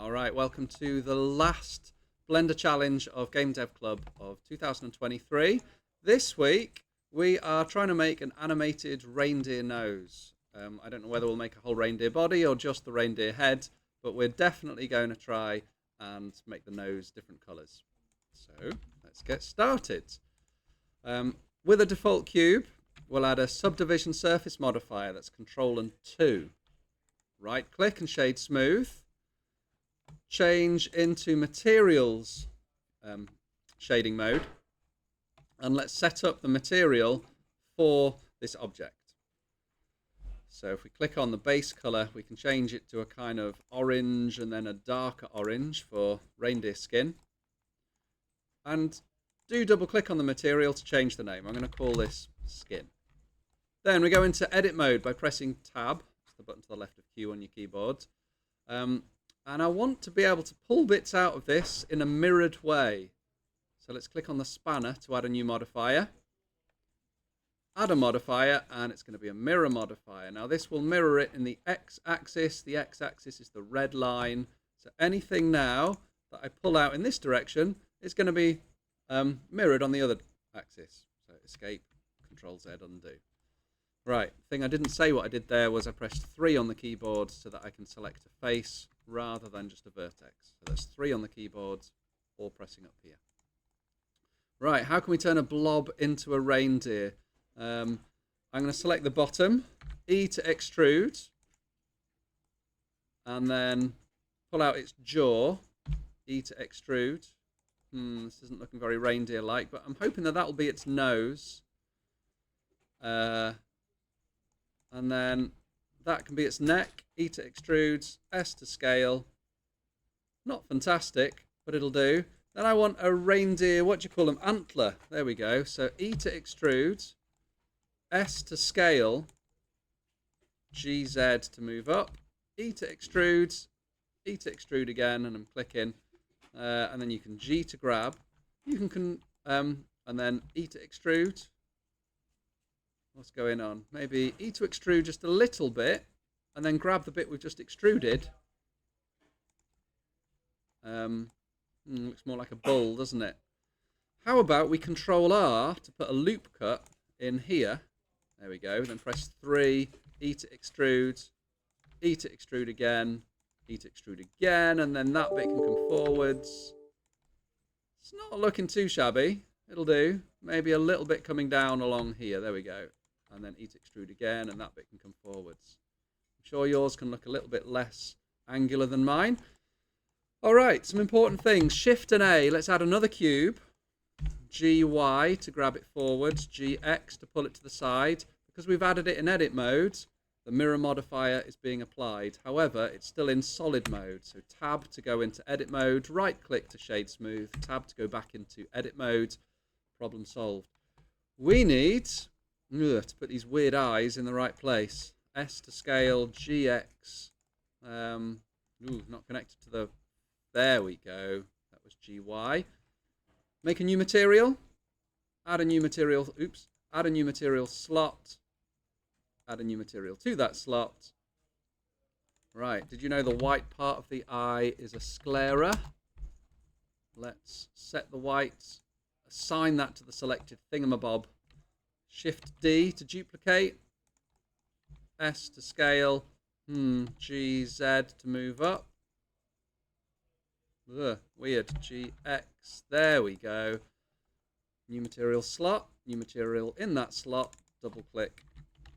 All right, welcome to the last Blender Challenge of Game Dev Club of 2023. This week, we are trying to make an animated reindeer nose. I don't know whether we'll make a whole reindeer body or just the reindeer head, but we're definitely going to try and make the nose different colors. So, let's get started. With a default cube, we'll add a subdivision surface modifier that's Control and 2. Right-click and shade smooth. Change into materials shading mode, and let's set up the material for this object. So if we click on the base color, we can change it to a kind of orange and then a darker orange for reindeer skin. And do double click on the material to change the name. I'm going to call this skin. Then we go into edit mode by pressing tab, it's the button to the left of Q on your keyboard. And I want to be able to pull bits out of this in a mirrored way. So let's click on the spanner to add a new modifier. Add a modifier, and it's going to be a mirror modifier. Now this will mirror it in the x-axis. The x-axis is the red line. So anything now that I pull out in this direction is going to be mirrored on the other axis. So escape, Control Z, undo. Right, the thing I didn't say what I did there was I pressed 3 on the keyboard so that I can select a face rather than just a vertex. So that's 3 on the keyboard, all pressing up here. Right, how can we turn a blob into a reindeer? I'm going to select the bottom, E to extrude, and then pull out its jaw, E to extrude. This isn't looking very reindeer-like, but I'm hoping that will be its nose. And then that can be its neck, E to extrude, S to scale. Not fantastic, but it'll do. Then I want a reindeer, what do you call them? Antler. There we go. So E to extrude, S to scale, GZ to move up, E to extrude, E to extrude again, and I'm clicking. And then you can G to grab. You can, and then E to extrude. What's going on? Maybe E to extrude just a little bit, and then grab the bit we've just extruded. Looks more like a bull, doesn't it? How about we Control R to put a loop cut in here? There we go. Then press 3, E to extrude, E to extrude again, E to extrude again, and then that bit can come forwards. It's not looking too shabby. It'll do. Maybe a little bit coming down along here. There we go. And then E to extrude again, and that bit can come forwards. I'm sure yours can look a little bit less angular than mine. All right, some important things. Shift and A. Let's add another cube. GY to grab it forwards. GX to pull it to the side. Because we've added it in edit mode, the mirror modifier is being applied. However, it's still in solid mode. So tab to go into edit mode. Right click to shade smooth. Tab to go back into edit mode. Problem solved. We need to put these weird eyes in the right place. S to scale, GX. Not connected to the... There we go. That was GY. Make a new material. Add a new material. Oops. Add a new material slot. Add a new material to that slot. Right. Did you know the white part of the eye is a sclera? Let's set the white. Assign that to the selected thingamabob. Shift D to duplicate. S to scale. GZ to move up. Weird. GX. There we go. New material slot. New material in that slot. Double click.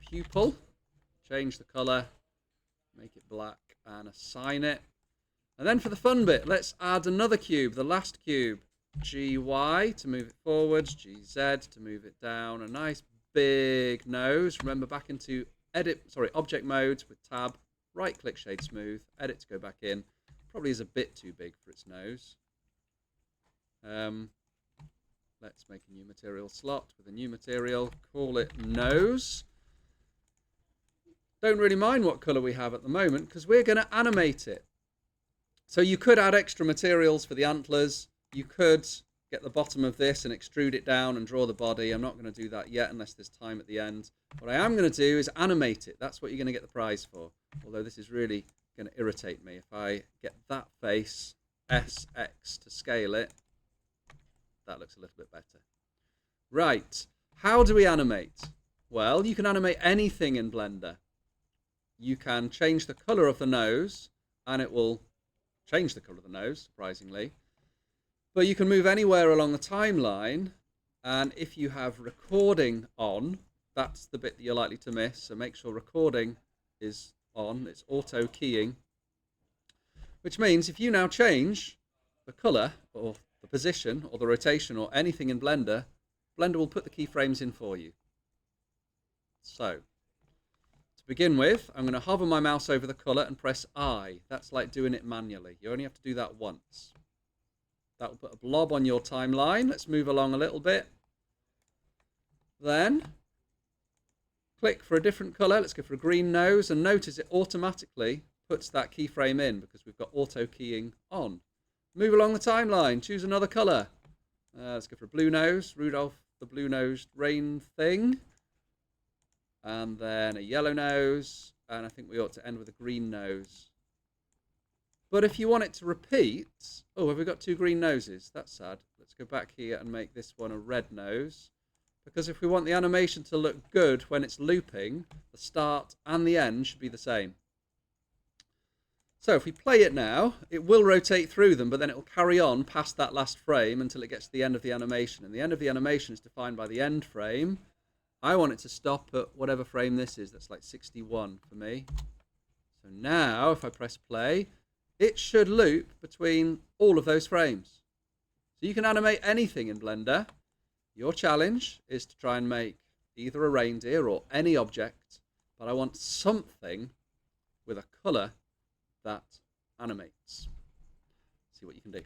Pupil. Change the color. Make it black and assign it. And then for the fun bit, let's add another cube. The last cube. GY to move it forwards, GZ to move it down. A nice big nose. Remember, back into object mode with tab, right click shade smooth, edit to go back in. Probably is a bit too big for its nose. Let's make a new material slot with a new material, call it nose. Don't really mind what color we have at the moment because we're going to animate it. So you could add extra materials for the antlers. You could get the bottom of this and extrude it down and draw the body. I'm not going to do that yet unless there's time at the end. What I am going to do is animate it. That's what you're going to get the prize for. Although this is really going to irritate me. If I get that face SX to scale it, that looks a little bit better. Right, how do we animate? Well, you can animate anything in Blender. You can change the color of the nose, and it will change the color of the nose, surprisingly. But you can move anywhere along the timeline, and if you have recording on, that's the bit that you're likely to miss, so make sure recording is on. It's auto keying, which means if you now change the color or the position or the rotation or anything in Blender, Blender will put the keyframes in for you. So, to begin with, I'm going to hover my mouse over the color and press I. That's like doing it manually. You only have to do that once. That will put a blob on your timeline. Let's move along a little bit. Then, click for a different color. Let's go for a green nose, and notice it automatically puts that keyframe in because we've got auto keying on. Move along the timeline. Choose another color. Let's go for a blue nose. Rudolph the blue-nosed rain thing. And then a yellow nose. And I think we ought to end with a green nose. But if you want it to repeat... Oh, have we got two green noses? That's sad. Let's go back here and make this one a red nose. Because if we want the animation to look good when it's looping, the start and the end should be the same. So if we play it now, it will rotate through them, but then it will carry on past that last frame until it gets to the end of the animation. And the end of the animation is defined by the end frame. I want it to stop at whatever frame this is. That's like 61 for me. So now, if I press play, it should loop between all of those frames. So you can animate anything in Blender. Your challenge is to try and make either a reindeer or any object, but I want something with a color that animates. See what you can do.